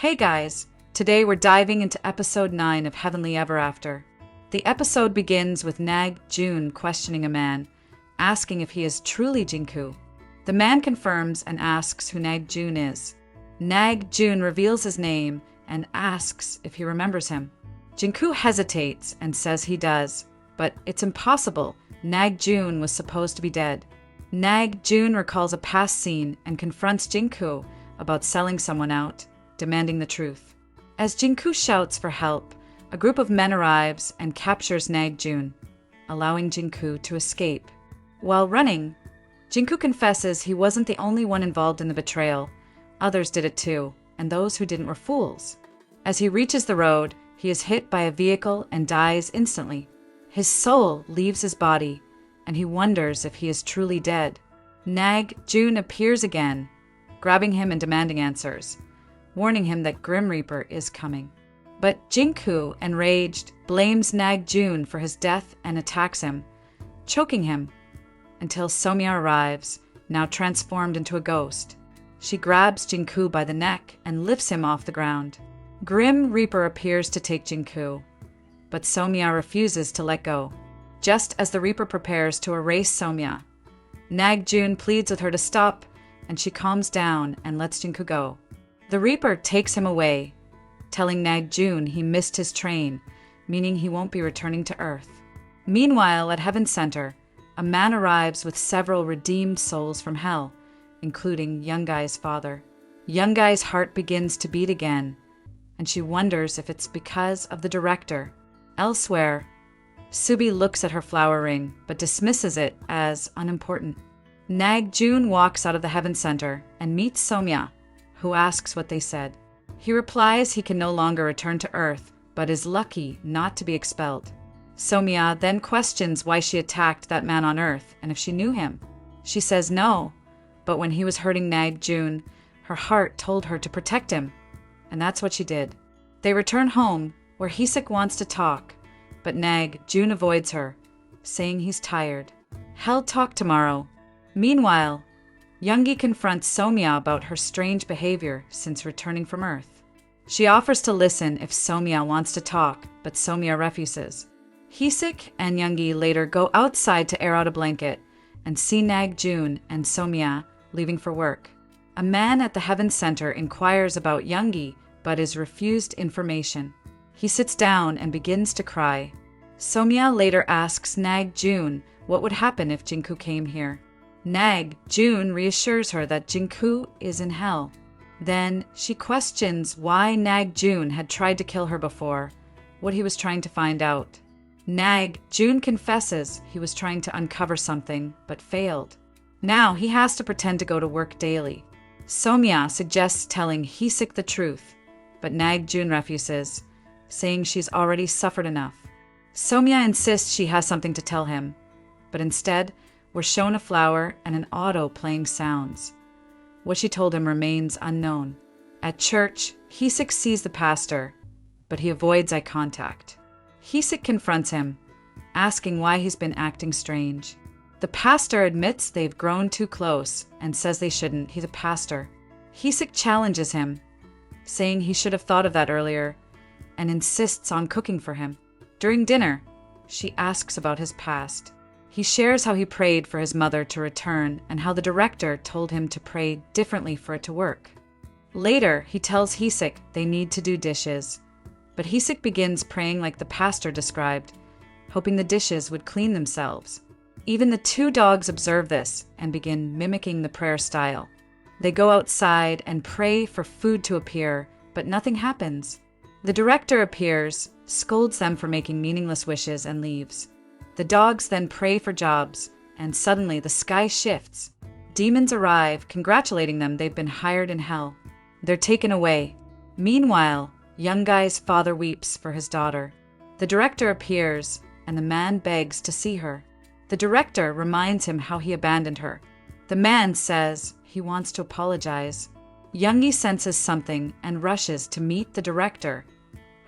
Hey guys, today we're diving into episode 9 of Heavenly Ever After. The episode begins with Nag-jun questioning a man, asking if he is truly Jinku. The man confirms and asks who Nag-jun is. Nag-jun reveals his name and asks if he remembers him. Jinku hesitates and says he does, but it's impossible. Nag-jun was supposed to be dead. Nag-jun recalls a past scene and confronts Jinku about selling someone out, demanding the truth. As Jinku shouts for help, a group of men arrives and captures Nag-jun, allowing Jinku to escape. While running, Jinku confesses he wasn't the only one involved in the betrayal. Others did it too, and those who didn't were fools. As he reaches the road, he is hit by a vehicle and dies instantly. His soul leaves his body, and he wonders if he is truly dead. Nag-jun appears again, grabbing him and demanding answers, warning him that Grim Reaper is coming. But Jinku, enraged, blames Nag-jun for his death and attacks him, choking him, until Somya arrives, now transformed into a ghost. She grabs Jinku by the neck and lifts him off the ground. Grim Reaper appears to take Jinku, but Somya refuses to let go. Just as the Reaper prepares to erase Somya, Nag-jun pleads with her to stop, and she calms down and lets Jinku go. The Reaper takes him away, telling Nag-jun he missed his train, meaning he won't be returning to Earth. Meanwhile, at Heaven Center, a man arrives with several redeemed souls from Hell, including Youngae's father. Youngae's heart begins to beat again, and she wonders if it's because of the director. Elsewhere, Subi looks at her flower ring, but dismisses it as unimportant. Nag-jun walks out of the Heaven Center and meets Somya, who asks what they said. He replies he can no longer return to Earth, but is lucky not to be expelled. Somya then questions why she attacked that man on Earth and if she knew him. She says no, but when he was hurting Nag-jun, her heart told her to protect him, and that's what she did. They return home, where Hesuk wants to talk, but Nag-jun avoids her, saying he's tired. He'll talk tomorrow. Meanwhile, Youngae confronts Somya about her strange behavior since returning from Earth. She offers to listen if Somya wants to talk, but Somya refuses. Hesuk and Youngae later go outside to air out a blanket and see Nag-jun and Somya leaving for work. A man at the Heaven Center inquires about Youngae, but is refused information. He sits down and begins to cry. Somya later asks Nag-jun what would happen if Jinku came here. Nag-jun reassures her that Jinku is in Hell. Then she questions why Nag-jun had tried to kill her before, what he was trying to find out. Nag-jun confesses he was trying to uncover something, but failed. Now he has to pretend to go to work daily. Somya suggests telling Hesuk the truth, but Nag-jun refuses, saying she's already suffered enough. Somya insists she has something to tell him, but instead, we're shown a flower and an auto playing sounds. What she told him remains unknown. At church, Hesuk sees the pastor, but he avoids eye contact. Hesuk confronts him, asking why he's been acting strange. The pastor admits they've grown too close and says they shouldn't. He's a pastor. Hesuk challenges him, saying he should have thought of that earlier, and insists on cooking for him. During dinner, she asks about his past. He shares how he prayed for his mother to return and how the director told him to pray differently for it to work. Later, he tells Hesuk they need to do dishes, but Hesuk begins praying like the pastor described, hoping the dishes would clean themselves. Even the two dogs observe this and begin mimicking the prayer style. They go outside and pray for food to appear, but nothing happens. The director appears, scolds them for making meaningless wishes, and leaves. The dogs then pray for jobs, and suddenly the sky shifts. Demons arrive, congratulating them they've been hired in Hell. They're taken away. Meanwhile, Youngae's father weeps for his daughter. The director appears, and the man begs to see her. The director reminds him how he abandoned her. The man says he wants to apologize. Youngae senses something and rushes to meet the director,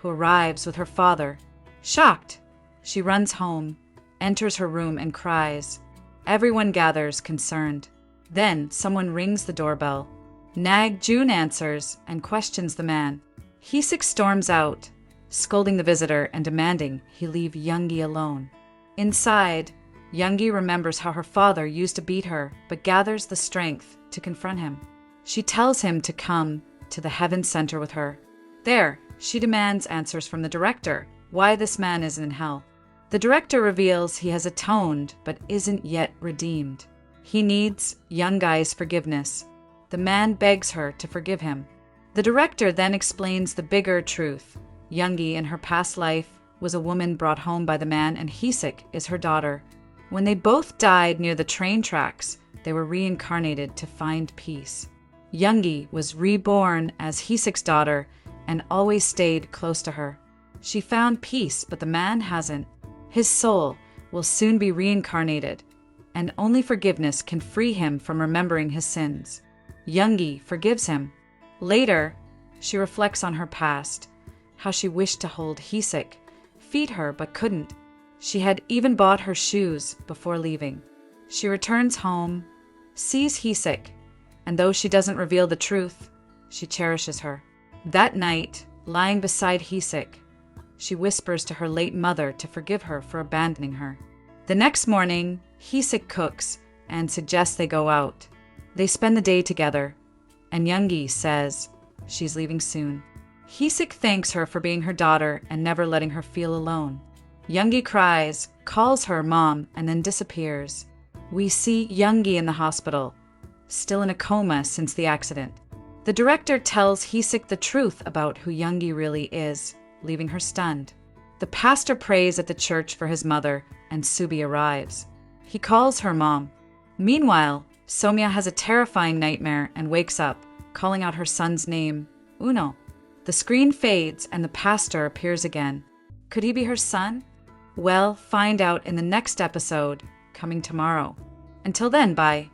who arrives with her father. Shocked, she runs home, enters her room and cries. Everyone gathers, concerned. Then someone rings the doorbell. June answers and questions the man. Hesuk storms out, scolding the visitor and demanding he leave Youngae alone. Inside, Youngae remembers how her father used to beat her, but gathers the strength to confront him. She tells him to come to the Heaven Center with her. There, she demands answers from the director, why this man is in hell. The director reveals he has atoned but isn't yet redeemed. He needs Youngae's forgiveness. The man begs her to forgive him. The director then explains the bigger truth. Youngae, in her past life, was a woman brought home by the man, and Hesuk is her daughter. When they both died near the train tracks, they were reincarnated to find peace. Youngae was reborn as Hesuk's daughter and always stayed close to her. She found peace, but the man hasn't. His soul will soon be reincarnated, and only forgiveness can free him from remembering his sins. Youngae forgives him. Later, she reflects on her past, how she wished to hold Hesuk, feed her but couldn't. She had even bought her shoes before leaving. She returns home, sees Hesuk, and though she doesn't reveal the truth, she cherishes her. That night, lying beside Hesuk, she whispers to her late mother to forgive her for abandoning her. The next morning, Hesuk cooks and suggests they go out. They spend the day together, and Youngae says she's leaving soon. Hesuk thanks her for being her daughter and never letting her feel alone. Youngae cries, calls her mom, and then disappears. We see Youngae in the hospital, still in a coma since the accident. The director tells Hesuk the truth about who Youngae really is, leaving her stunned. The pastor prays at the church for his mother, and Subi arrives. He calls her mom. Meanwhile, Somya has a terrifying nightmare and wakes up, calling out her son's name, Uno. The screen fades and the pastor appears again. Could he be her son? Well, find out in the next episode, coming tomorrow. Until then, bye.